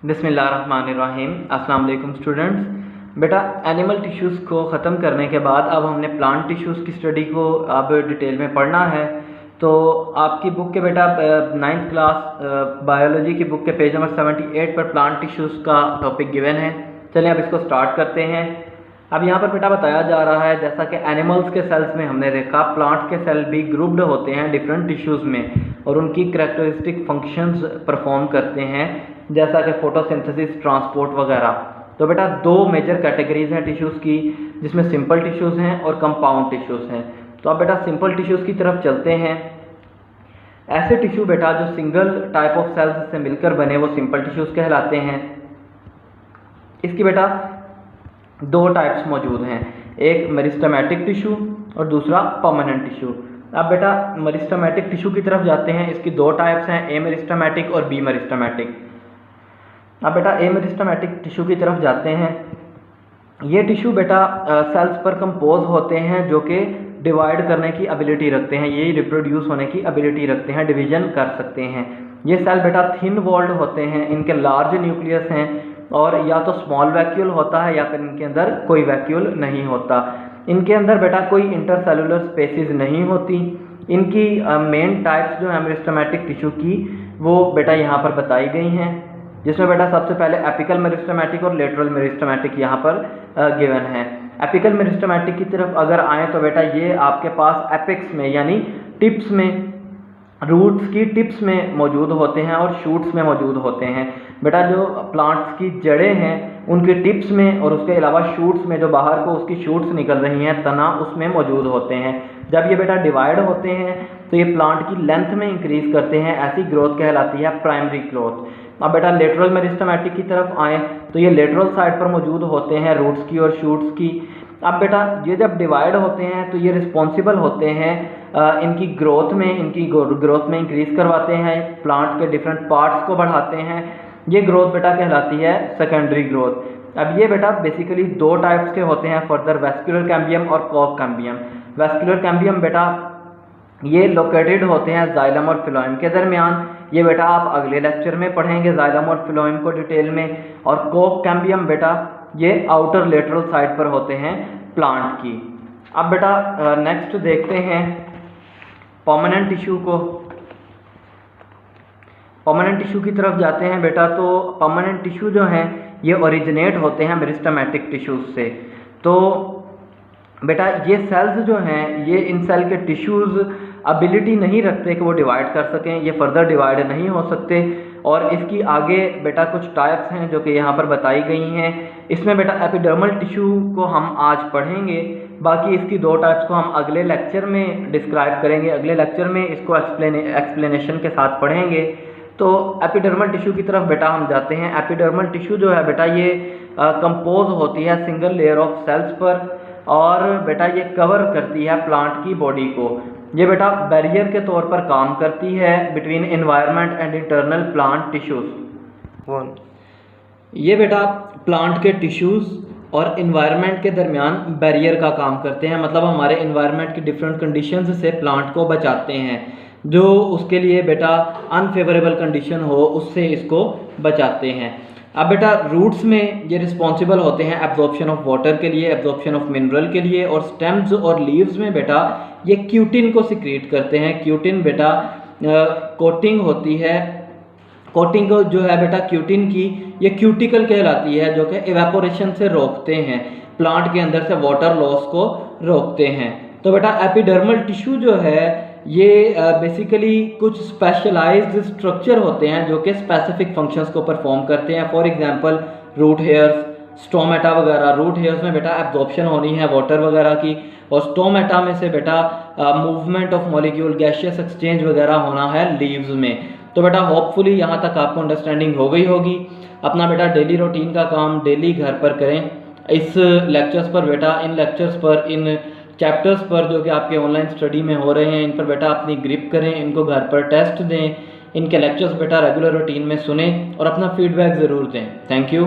बिस्मिल्लाहिर्रहमानिर्रहीम। अस्सलाम वालेकुम स्टूडेंट्स। बेटा एनिमल टिश्यूज़ को ख़त्म करने के बाद अब हमने प्लांट टिश्यूज़ की स्टडी को अब डिटेल में पढ़ना है। तो आपकी बुक के बेटा 9th क्लास बायोलॉजी की बुक के पेज नंबर 78 पर प्लांट टिश्यूज़ का टॉपिक गिवन है। चलिए अब इसको स्टार्ट करते हैं। अब यहाँ पर बेटा बताया जा रहा है जैसा कि एनिमल्स के सेल्स में हमने देखा प्लांट्स के सेल भी ग्रुप्ड होते हैं डिफरेंट टिश्यूज़ में और उनकी करैक्टरिस्टिक फंक्शंस परफॉर्म करते हैं जैसा कि फोटोसिंथेसिस, ट्रांसपोर्ट वगैरह। तो बेटा दो मेजर कैटेगरीज हैं टिश्यूज़ की, जिसमें सिंपल टिश्यूज़ हैं और कंपाउंड टिश्यूज़ हैं। तो अब बेटा सिंपल टिश्यूज़ की तरफ चलते हैं। ऐसे टिश्यू बेटा जो सिंगल टाइप ऑफ सेल्स से मिलकर बने वो सिंपल टिश्यूज़ कहलाते हैं। इसकी बेटा दो टाइप्स मौजूद हैं, एक मेरिस्टेमेटिक टिश्यू और दूसरा परमानेंट टिश्यू। अब बेटा मेरिस्टेमेटिक टिश्यू की तरफ जाते हैं। इसकी दो टाइप्स हैं, ए मेरिस्टेमेटिक और बी मेरिस्टेमेटिक। अब बेटा ए मेरिस्टेमेटिक टिश्यू की तरफ जाते हैं। ये टिश्यू बेटा सेल्स पर कंपोज होते हैं जो कि डिवाइड करने की एबिलिटी रखते हैं, ये रिप्रोड्यूस होने की एबिलिटी रखते हैं, डिवीजन कर सकते हैं। ये सेल बेटा थिन वॉल्ड होते हैं, इनके लार्ज न्यूक्लियस हैं और या तो स्मॉल वैक्यूल होता है या फिर इनके अंदर कोई वैक्यूल नहीं होता। इनके अंदर बेटा कोई इंटरसेलुलर स्पेसिस नहीं होती। इनकी मेन टाइप्स जो है मेरिस्टेमेटिक टिश्यू की वो बेटा यहाँ पर बताई गई हैं, जिसमें बेटा सबसे पहले एपिकल मेरिस्टेमेटिक और लेटरल मेरिस्टेमेटिक यहाँ पर गिवन है। एपिकल मेरिस्टेमेटिक की तरफ अगर आएँ तो बेटा ये आपके पास एपेक्स में यानी टिप्स में, रूट्स की टिप्स में मौजूद होते हैं और शूट्स में मौजूद होते हैं। बेटा जो प्लांट्स की जड़ें हैं उनके टिप्स में और उसके अलावा शूट्स में, जो बाहर को उसकी शूट्स निकल रही हैं, तना उसमें मौजूद होते हैं। जब ये बेटा डिवाइड होते हैं तो ये प्लांट की लेंथ में इंक्रीज करते हैं, ऐसी ग्रोथ कहलाती है प्राइमरी ग्रोथ। अब बेटा लेटरल मेरिस्टेमेटिक की तरफ आएँ तो ये लेटरल साइड पर मौजूद होते हैं रूट्स की और शूट्स की। अब बेटा ये जब डिवाइड होते हैं तो ये रिस्पॉन्सिबल होते हैं इनकी ग्रोथ में इंक्रीज करवाते हैं, प्लांट के डिफरेंट पार्ट्स को बढ़ाते हैं। ये ग्रोथ बेटा कहलाती है सेकेंडरी ग्रोथ। अब ये बेटा बेसिकली दो टाइप्स के होते हैं फर्दर, वेस्कुलर कैम्बियम और कॉक कैम्बियम। वेस्कुलर कैम्बियम बेटा ये लोकेटेड होते हैं जाइलम और फिलोएम के दरमियान। ये बेटा आप अगले लेक्चर में पढ़ेंगे जाइलम और फिलोएम को डिटेल में। और कॉक कैम्बियम बेटा ये आउटर लेटरल साइड पर होते हैं प्लांट की। अब बेटा नेक्स्ट देखते हैं परमानेंट टिश्यू को। परमानेंट टिश्यू की तरफ जाते हैं बेटा। तो परमानेंट टिश्यू जो हैं ये ओरिजिनेट होते हैं मेरिस्टेमेटिक टिश्यूज से। तो बेटा ये सेल्स जो हैं ये इन सेल के टिश्यूज़ एबिलिटी नहीं रखते कि वो डिवाइड कर सकें, ये फर्दर डिवाइड नहीं हो सकते। और इसकी आगे बेटा कुछ टाइप्स हैं जो कि यहाँ पर बताई गई हैं। इसमें बेटा एपिडर्मल टिश्यू को हम आज पढ़ेंगे, बाकी इसकी दो टाइप्स को हम अगले लेक्चर में डिस्क्राइब करेंगे, अगले लेक्चर में इसको एक्सप्लेनेशन के साथ पढ़ेंगे। तो एपिडर्मल टिश्यू की तरफ बेटा हम जाते हैं। एपिडर्मल टिश्यू जो है बेटा ये कंपोज होती है सिंगल लेयर ऑफ सेल्स पर और बेटा ये कवर करती है प्लांट की बॉडी को। ये बेटा बैरियर के तौर पर काम करती है between environment and internal plant tissues. ये बेटा प्लांट के टिश्यूज़ और इन्वायरमेंट के दरमियान बैरियर का काम करते हैं, मतलब हमारे इन्वायरमेंट की डिफरेंट कंडीशंस से प्लांट को बचाते हैं। जो उसके लिए बेटा अनफेवरेबल कंडीशन हो उससे इसको बचाते हैं। अब बेटा रूट्स में ये रिस्पॉन्सिबल होते हैं एब्जॉर्प्शन ऑफ वाटर के लिए, एब्जॉर्प्शन ऑफ मिनरल के लिए। और स्टेम्स और लीव्स में बेटा ये क्यूटिन को सिक्रीट करते हैं। क्यूटिन बेटा कोटिंग होती है, कोटिंग जो है बेटा क्यूटिन की ये क्यूटिकल कहलाती है, जो कि इवेपोरेशन से रोकते हैं, प्लांट के अंदर से वाटर लॉस को रोकते हैं। तो बेटा एपिडर्मल टिश्यू जो है ये बेसिकली कुछ स्पेशलाइज्ड स्ट्रक्चर होते हैं जो कि स्पेसिफिक फंक्शंस को परफॉर्म करते हैं। For example root hairs, stomata वगैरह। रूट हेयर्स में बेटा एब्जॉर्प्शन होनी है वाटर वगैरह की, और स्टोमेटा में से बेटा movement of molecule, gaseous exchange वगैरह होना है लीव्स में। तो बेटा होपफुली यहाँ तक आपको अंडरस्टैंडिंग हो गई होगी। अपना बेटा डेली रूटीन का काम डेली घर पर करें। इस लेक्चर्स पर बेटा, इन लेक्चर्स पर, इन चैप्टर्स पर जो कि आपके ऑनलाइन स्टडी में हो रहे हैं, इन पर बेटा अपनी ग्रिप करें, इनको घर पर टेस्ट दें, इनके लेक्चर्स बेटा रेगुलर रूटीन में सुनें और अपना फीडबैक ज़रूर दें। Thank you.